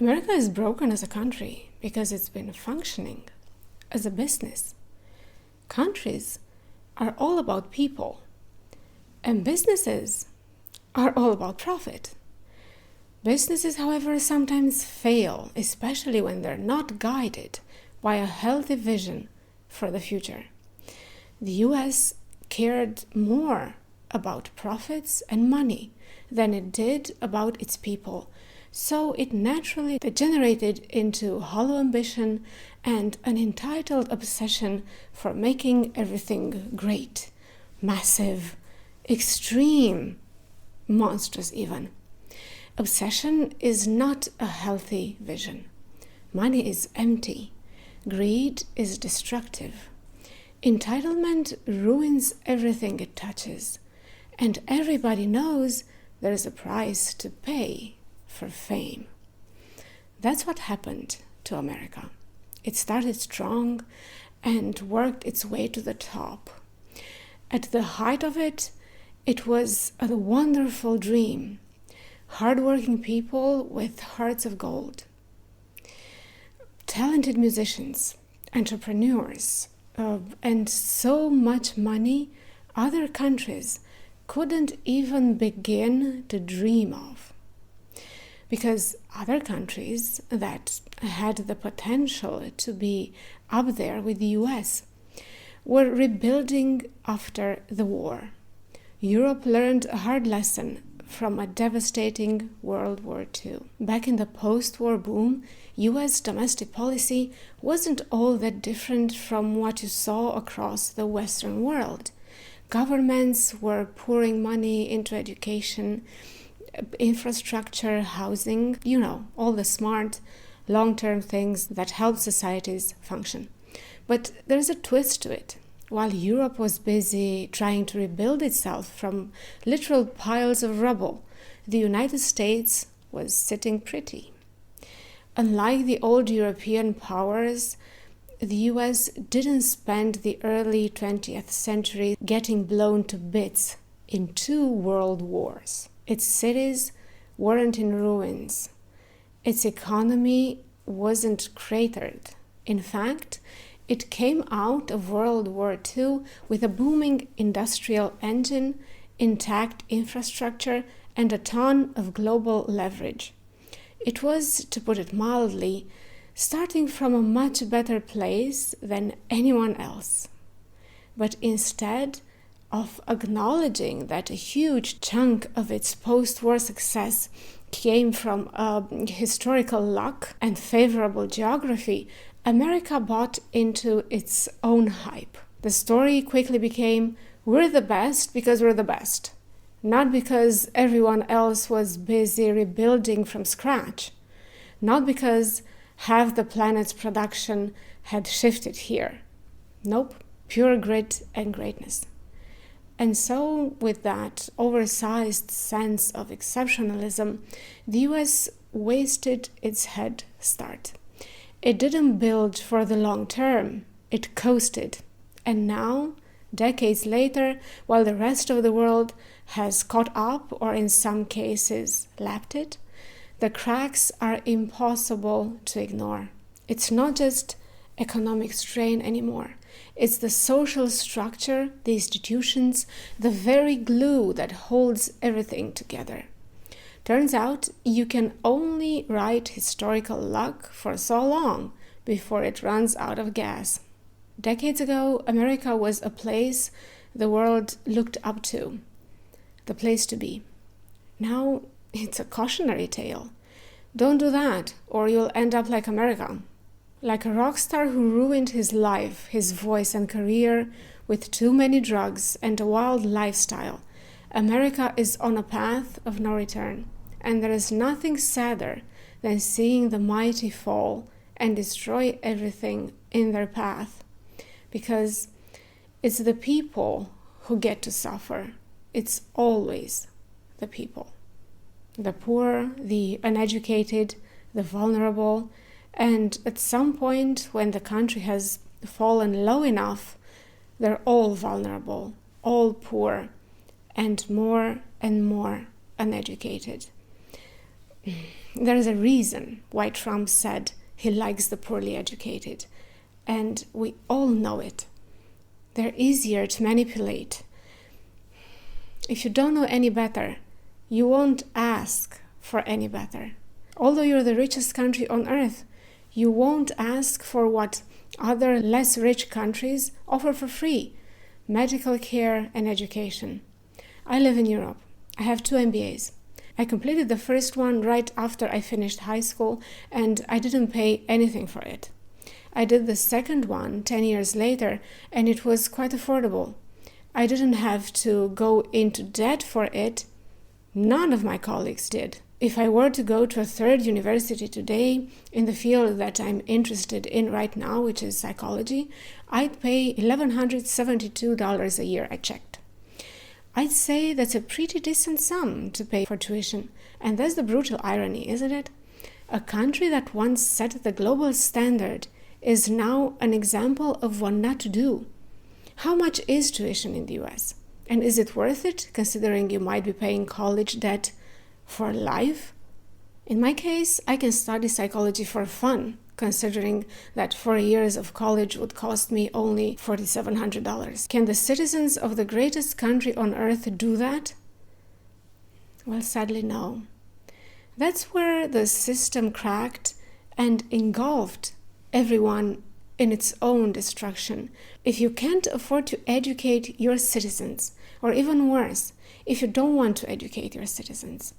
America is broken as a country because it's been functioning as a business. Countries are all about people, and businesses are all about profit. Businesses, however, sometimes fail, especially when they're not guided by a healthy vision for the future. The US cared more about profits and money than it did about its people, so it naturally degenerated into hollow ambition and an entitled obsession for making everything great, massive, extreme, monstrous even. Obsession is not a healthy vision. Money is empty. Greed is destructive. Entitlement ruins everything it touches, and everybody knows there is a price to pay for fame. That's what happened to America. It started strong and worked its way to the top. At the height of it, it was a wonderful dream. Hardworking people with hearts of gold. Talented musicians, entrepreneurs, and so much money other countries couldn't even begin to dream of. Because other countries that had the potential to be up there with the US were rebuilding after the war. Europe learned a hard lesson from a devastating World War II. Back in the post-war boom, US domestic policy wasn't all that different from what you saw across the Western world. Governments were pouring money into education, infrastructure, housing, all the smart, long-term things that help societies function. But there's a twist to it. While Europe was busy trying to rebuild itself from literal piles of rubble, the United States was sitting pretty. Unlike the old European powers, the US didn't spend the early 20th century getting blown to bits in 2 world wars. Its cities weren't in ruins. Its economy wasn't cratered. In fact, it came out of World War II with a booming industrial engine, intact infrastructure, and a ton of global leverage. It was, to put it mildly, starting from a much better place than anyone else. But instead of acknowledging that a huge chunk of its post-war success came from historical luck and favorable geography, America bought into its own hype. The story quickly became, we're the best because we're the best, not because everyone else was busy rebuilding from scratch, not because half the planet's production had shifted here. Nope, pure grit and greatness. And so, with that oversized sense of exceptionalism, the US wasted its head start. It didn't build for the long term, it coasted. And now, decades later, while the rest of the world has caught up or in some cases lapped it, the cracks are impossible to ignore. It's not just economic strain anymore. It's the social structure, the institutions, the very glue that holds everything together. Turns out you can only ride historical luck for so long before it runs out of gas. Decades ago, America was a place the world looked up to, the place to be. Now it's a cautionary tale. Don't do that, or you'll end up like America. Like a rock star who ruined his life, his voice and career with too many drugs and a wild lifestyle, America is on a path of no return. And there is nothing sadder than seeing the mighty fall and destroy everything in their path. Because it's the people who get to suffer. It's always the people. The poor, the uneducated, the vulnerable, and at some point when the country has fallen low enough, they're all vulnerable, all poor, and more uneducated. There's a reason why Trump said he likes the poorly educated, and we all know it. They're easier to manipulate. If you don't know any better, you won't ask for any better. Although you're the richest country on earth, you won't ask for what other less rich countries offer for free: medical care and education. I live in Europe. I have 2 MBAs. I completed the first one right after I finished high school, and I didn't pay anything for it. I did the second one 10 years later, and it was quite affordable. I didn't have to go into debt for it. None of my colleagues did. If I were to go to a third university today in the field that I'm interested in right now, which is psychology, I'd pay $1,172 a year, I checked. I'd say that's a pretty decent sum to pay for tuition. And that's the brutal irony, isn't it? A country that once set the global standard is now an example of what not to do. How much is tuition in the US? And is it worth it, considering you might be paying college debt for life? In my case, I can study psychology for fun, considering that 4 years of college would cost me only $4,700. Can the citizens of the greatest country on earth do that? Well, sadly, no. That's where the system cracked and engulfed everyone in its own destruction. If you can't afford to educate your citizens, or even worse, if you don't want to educate your citizens,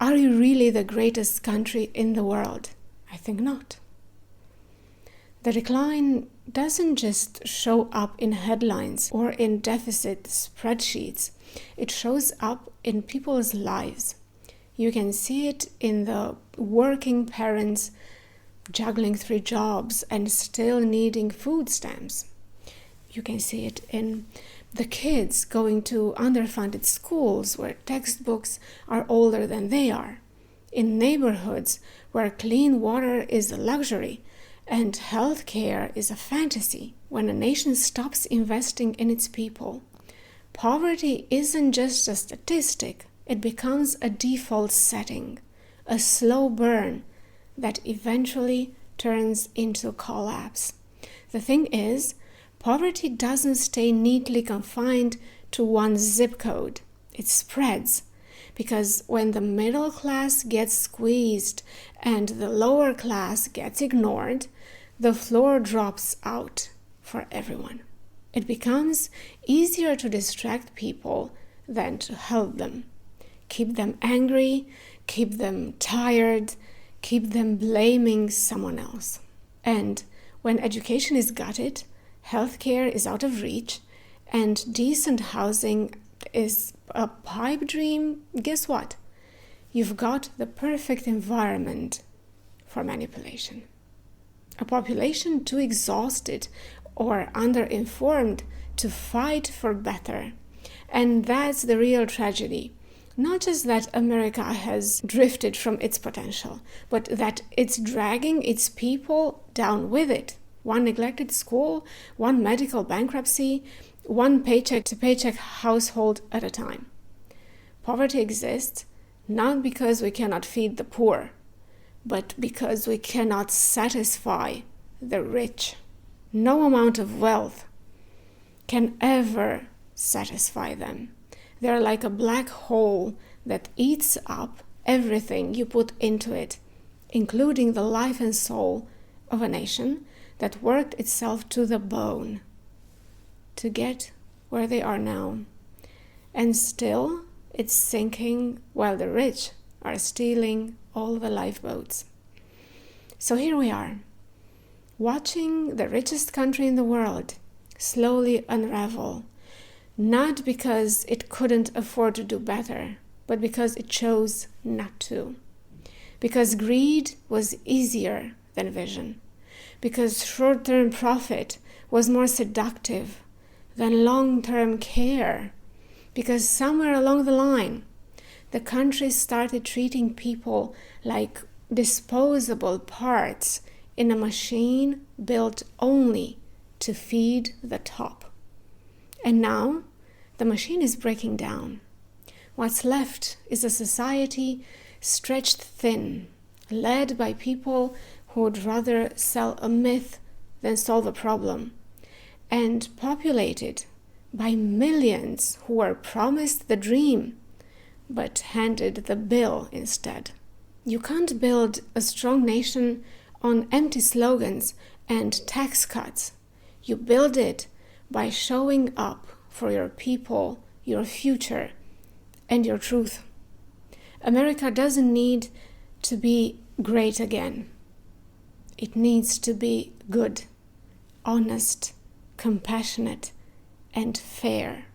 are you really the greatest country in the world? I think not. The decline doesn't just show up in headlines or in deficit spreadsheets. It shows up in people's lives. You can see it in the working parents juggling 3 jobs and still needing food stamps. You can see it in the kids going to underfunded schools where textbooks are older than they are, in neighborhoods where clean water is a luxury and healthcare is a fantasy. When a nation stops investing in its people, poverty isn't just a statistic, it becomes a default setting, a slow burn that eventually turns into collapse. The thing is, poverty doesn't stay neatly confined to one zip code. It spreads, because when the middle class gets squeezed and the lower class gets ignored, the floor drops out for everyone. It becomes easier to distract people than to help them. Keep them angry, keep them tired, keep them blaming someone else. And when education is gutted, healthcare is out of reach, and decent housing is a pipe dream, guess what? You've got the perfect environment for manipulation. A population too exhausted or underinformed to fight for better. And that's the real tragedy. Not just that America has drifted from its potential, but that it's dragging its people down with it. One neglected school, one medical bankruptcy, one paycheck-to-paycheck household at a time. Poverty exists not because we cannot feed the poor, but because we cannot satisfy the rich. No amount of wealth can ever satisfy them. They're like a black hole that eats up everything you put into it, including the life and soul of a nation that worked itself to the bone to get where they are now. And still, it's sinking while the rich are stealing all the lifeboats. So here we are, watching the richest country in the world slowly unravel, not because it couldn't afford to do better, but because it chose not to. Because greed was easier than vision. Because short-term profit was more seductive than long-term care. Because somewhere along the line, the country started treating people like disposable parts in a machine built only to feed the top. And now, the machine is breaking down. What's left is a society stretched thin, led by people who would rather sell a myth than solve a problem, and populated by millions who were promised the dream but handed the bill instead. You can't build a strong nation on empty slogans and tax cuts. You build it by showing up for your people, your future, and your truth. America doesn't need to be great again. It needs to be good, honest, compassionate, and fair.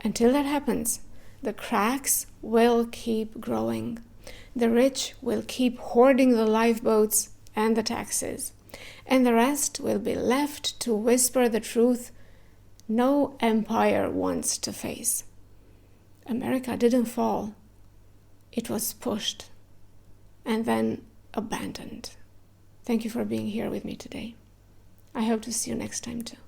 Until that happens, the cracks will keep growing. The rich will keep hoarding the lifeboats and the taxes, and the rest will be left to whisper the truth no empire wants to face. America didn't fall. It was pushed and then abandoned. Thank you for being here with me today. I hope to see you next time too.